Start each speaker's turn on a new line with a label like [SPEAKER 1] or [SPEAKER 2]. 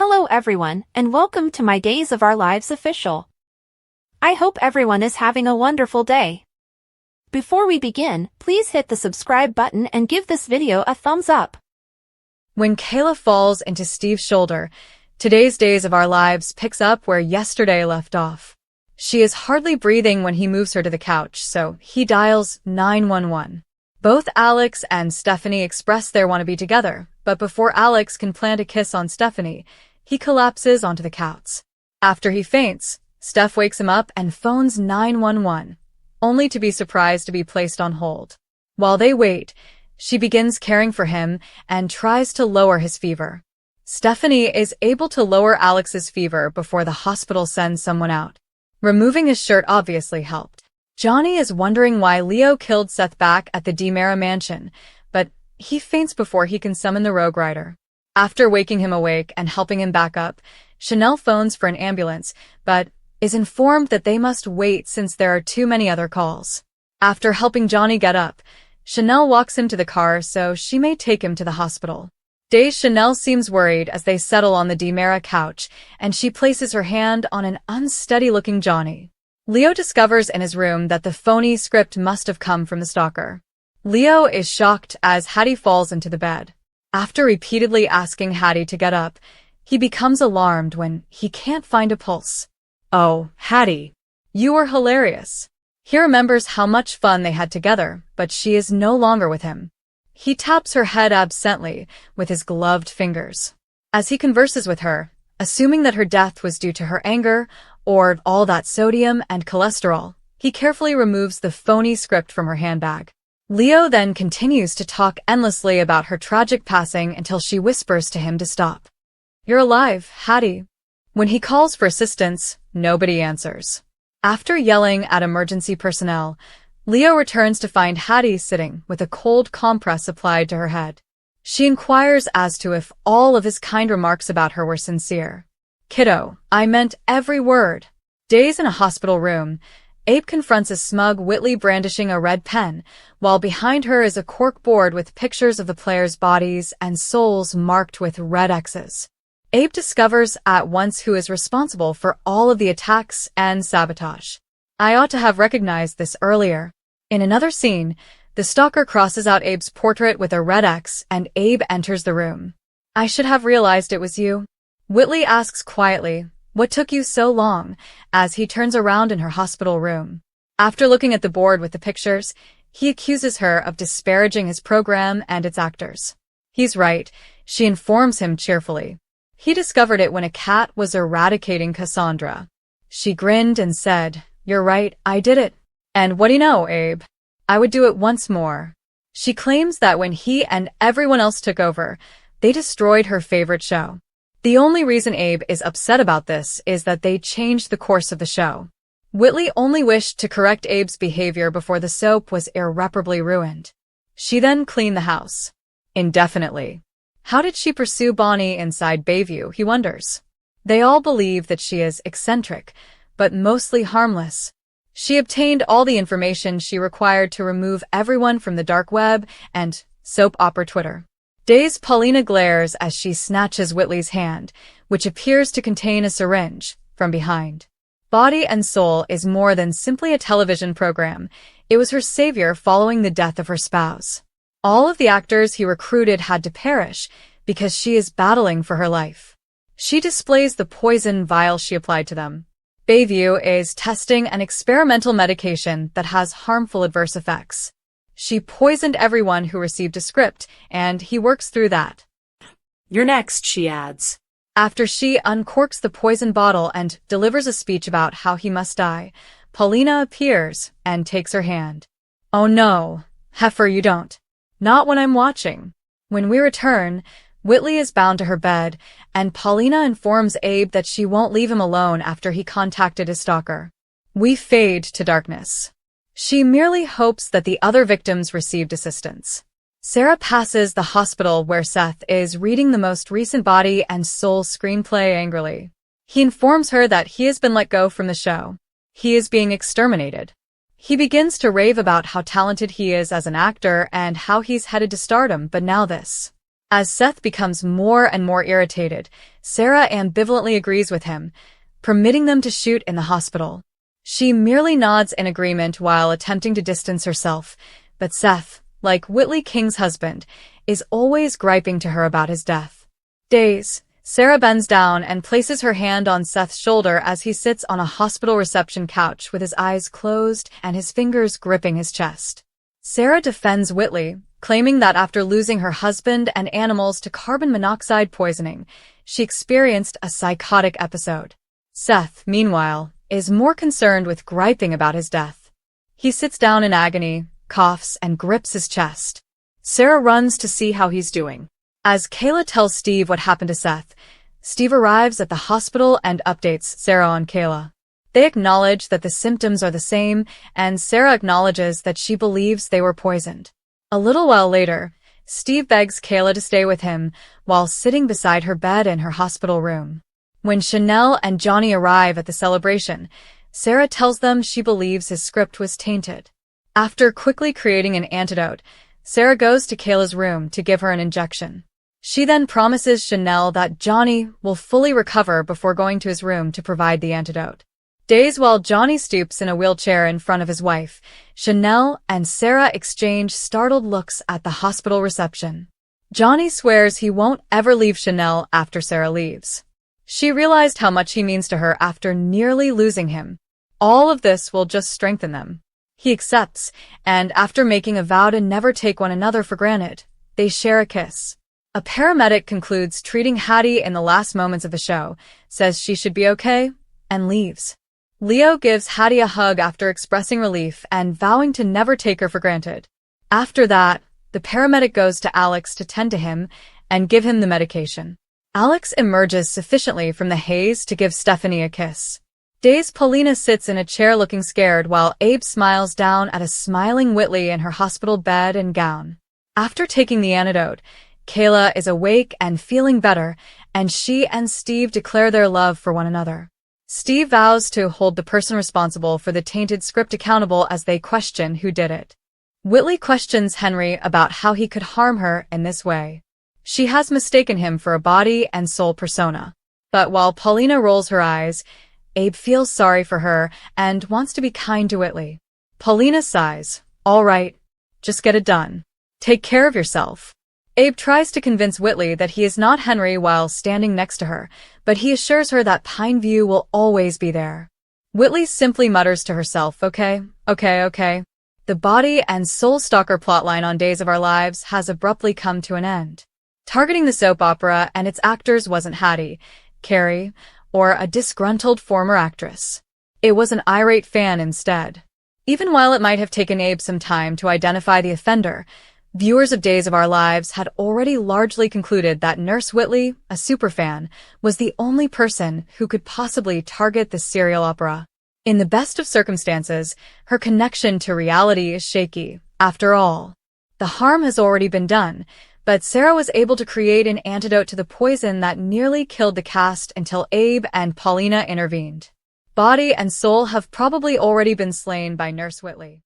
[SPEAKER 1] Hello everyone, and welcome to my Days of Our Lives official. I hope everyone is having a wonderful day. Before we begin, please hit the subscribe button and give this video a thumbs up.
[SPEAKER 2] When Kayla falls into Steve's shoulder, today's Days of Our Lives picks up where yesterday left off. She is hardly breathing when he moves her to the couch, so he dials 911. Both Alex and Stephanie express their want to be together, but before Alex can plant a kiss on Stephanie, he collapses onto the couch. After he faints, Steph wakes him up and phones 911, only to be surprised to be placed on hold. While they wait, she begins caring for him and tries to lower his fever. Stephanie is able to lower Alex's fever before the hospital sends someone out. Removing his shirt obviously helped. Johnny is wondering why Leo killed Seth back at the DiMera mansion, but he faints before he can summon the Rogue Rider. After waking him awake and helping him back up, Chanel phones for an ambulance, but is informed that they must wait since there are too many other calls. After helping Johnny get up, Chanel walks him to the car so she may take him to the hospital. Dazed, Chanel seems worried as they settle on the DiMera couch, and she places her hand on an unsteady-looking Johnny. Leo discovers in his room that the phony script must have come from the Stalker. Leo is shocked as Hattie falls into the bed. After repeatedly asking Hattie to get up, he becomes alarmed when he can't find a pulse. "Oh, Hattie, you were hilarious." He remembers how much fun they had together, but she is no longer with him. He taps her head absently with his gloved fingers. As he converses with her, assuming that her death was due to her anger or all that sodium and cholesterol, he carefully removes the phony script from her handbag. Leo then continues to talk endlessly about her tragic passing until she whispers to him to stop. "You're alive, Hattie." When he calls for assistance, nobody answers. After yelling at emergency personnel, Leo returns to find Hattie sitting with a cold compress applied to her head. She inquires as to if all of his kind remarks about her were sincere. "Kiddo, I meant every word." Days in a hospital room, Abe confronts a smug Whitley brandishing a red pen, while behind her is a cork board with pictures of the players' bodies and souls marked with red X's. Abe discovers at once who is responsible for all of the attacks and sabotage. "I ought to have recognized this earlier." In another scene, the Stalker crosses out Abe's portrait with a red X and Abe enters the room. "I should have realized it was you." Whitley asks quietly, "What took you so long?" as he turns around in her hospital room. After looking at the board with the pictures, he accuses her of disparaging his program and its actors. He's right, she informs him cheerfully. He discovered it when a cat was eradicating Cassandra. She grinned and said, "You're right, I did it. And what do you know, Abe? I would do it once more." She claims that when he and everyone else took over, they destroyed her favorite show. The only reason Abe is upset about this is that they changed the course of the show. Whitley only wished to correct Abe's behavior before the soap was irreparably ruined. She then cleaned the house. Indefinitely. How did she pursue Bonnie inside Bayview, he wonders. They all believe that she is eccentric, but mostly harmless. She obtained all the information she required to remove everyone from the dark web and soap opera Twitter. Dazed, Paulina glares as she snatches Whitley's hand, which appears to contain a syringe, from behind. Body and Soul is more than simply a television program. It was her savior following the death of her spouse. All of the actors he recruited had to perish because she is battling for her life. She displays the poison vial she applied to them. Bayview is testing an experimental medication that has harmful adverse effects. She poisoned everyone who received a script, and he works through that.
[SPEAKER 1] "You're next," she adds.
[SPEAKER 2] After she uncorks the poison bottle and delivers a speech about how he must die, Paulina appears and takes her hand. "Oh no, heifer, you don't. Not when I'm watching." When we return, Whitley is bound to her bed, and Paulina informs Abe that she won't leave him alone after he contacted his stalker. We fade to darkness. She merely hopes that the other victims received assistance. Sarah passes the hospital where Seth is reading the most recent Body and Soul screenplay angrily. He informs her that he has been let go from the show. He is being exterminated. He begins to rave about how talented he is as an actor and how he's headed to stardom, but now this. As Seth becomes more and more irritated, Sarah ambivalently agrees with him, permitting them to shoot in the hospital. She merely nods in agreement while attempting to distance herself, but Seth, like Whitley King's husband, is always griping to her about his death. Days. Sarah bends down and places her hand on Seth's shoulder as he sits on a hospital reception couch with his eyes closed and his fingers gripping his chest. Sarah defends Whitley, claiming that after losing her husband and animals to carbon monoxide poisoning, she experienced a psychotic episode. Seth, meanwhile, is more concerned with griping about his death. He sits down in agony, coughs, and grips his chest. Sarah runs to see how he's doing. As Kayla tells Steve what happened to Seth, Steve arrives at the hospital and updates Sarah on Kayla. They acknowledge that the symptoms are the same, and Sarah acknowledges that she believes they were poisoned. A little while later, Steve begs Kayla to stay with him while sitting beside her bed in her hospital room. When Chanel and Johnny arrive at the celebration, Sarah tells them she believes his script was tainted. After quickly creating an antidote, Sarah goes to Kayla's room to give her an injection. She then promises Chanel that Johnny will fully recover before going to his room to provide the antidote. Days while Johnny stoops in a wheelchair in front of his wife, Chanel and Sarah exchange startled looks at the hospital reception. Johnny swears he won't ever leave Chanel after Sarah leaves. She realized how much he means to her after nearly losing him. All of this will just strengthen them. He accepts, and after making a vow to never take one another for granted, they share a kiss. A paramedic concludes treating Hattie in the last moments of the show, says she should be okay, and leaves. Leo gives Hattie a hug after expressing relief and vowing to never take her for granted. After that, the paramedic goes to Alex to tend to him and give him the medication. Alex emerges sufficiently from the haze to give Stephanie a kiss. Days Paulina sits in a chair looking scared while Abe smiles down at a smiling Whitley in her hospital bed and gown. After taking the antidote, Kayla is awake and feeling better, and she and Steve declare their love for one another. Steve vows to hold the person responsible for the tainted script accountable as they question who did it. Whitley questions Henry about how he could harm her in this way. She has mistaken him for a body and soul persona. But while Paulina rolls her eyes, Abe feels sorry for her and wants to be kind to Whitley. Paulina sighs, "All right, just get it done. Take care of yourself." Abe tries to convince Whitley that he is not Henry while standing next to her, but he assures her that Pine View will always be there. Whitley simply mutters to herself, okay. The body and soul stalker plotline on Days of Our Lives has abruptly come to an end. Targeting the soap opera and its actors wasn't Hattie, Carrie, or a disgruntled former actress. It was an irate fan instead. Even while it might have taken Abe some time to identify the offender, viewers of Days of Our Lives had already largely concluded that Nurse Whitley, a superfan, was the only person who could possibly target the serial opera. In the best of circumstances, her connection to reality is shaky. After all, the harm has already been done, but Sarah was able to create an antidote to the poison that nearly killed the cast until Abe and Paulina intervened. Body and soul have probably already been slain by Nurse Whitley.